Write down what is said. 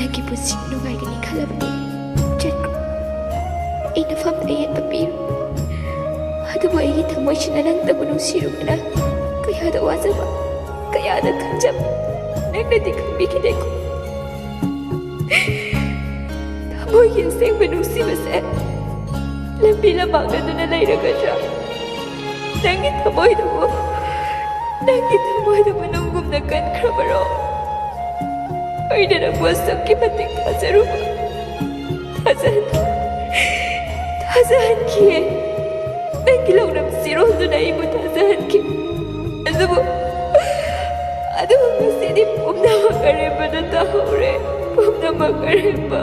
ꯃꯍꯥꯛꯀꯤ ꯄꯨꯟꯁꯤ ꯅꯨꯡꯉꯥꯏꯒꯅꯤ ꯈꯜꯂꯕꯗꯤ ꯆꯠꯈ꯭ꯔꯣ ꯑꯩꯅ ꯐꯝꯗ ꯌꯦꯠꯄ ꯄꯤꯔꯣ ꯑꯗꯨꯕꯨ ꯑꯩꯒꯤ ꯊꯃꯣꯏꯁꯤꯅ ꯅꯪꯇꯕꯨ ꯅꯨꯡꯁꯤꯔꯨꯕꯅ ꯀꯌꯥꯗ ꯋꯥꯖꯕ ꯀꯌꯥꯗ ꯈꯟꯖꯕ ꯅꯪꯅꯗꯤ ꯈꯪꯕꯤꯈꯤꯗꯦꯀꯣ ꯊꯃꯣꯏꯒꯤ ꯑꯁꯦꯡꯕ ꯅꯨꯡꯁꯤꯕꯁꯦ ꯂꯝꯕꯤ ꯂꯝꯃꯥꯡꯅꯗꯨꯅ ꯂꯩꯔꯒꯗ꯭ꯔꯥ ꯅꯪꯒꯤ ꯊꯃꯣꯏꯗꯨꯕꯨ ꯅꯨꯡꯒꯨꯝꯅ ꯀꯟꯈ꯭ꯔꯕꯔꯣ ꯑꯩꯅ ꯅꯪꯕꯨ ꯑꯁꯨꯛꯀꯤ ꯃꯇꯤꯛ ꯊꯥꯖꯔꯨꯕ ꯊꯥꯖꯍꯟꯈꯤꯌꯦ ꯅꯪꯒꯤ ꯂꯧꯅꯝ ꯁꯤꯔꯣꯜꯗꯨꯅ ꯑꯩꯕꯨ ꯊꯥꯖꯍꯟꯈꯤ ꯑꯗꯨꯕꯨ ꯉꯁꯤꯗꯤ ꯄꯨꯝꯅꯃꯛ ꯑꯔꯦꯝꯕꯗ ꯇꯥꯍꯧꯔꯦ ꯄꯨꯝꯅꯃꯛ ꯑꯔꯦꯝꯕ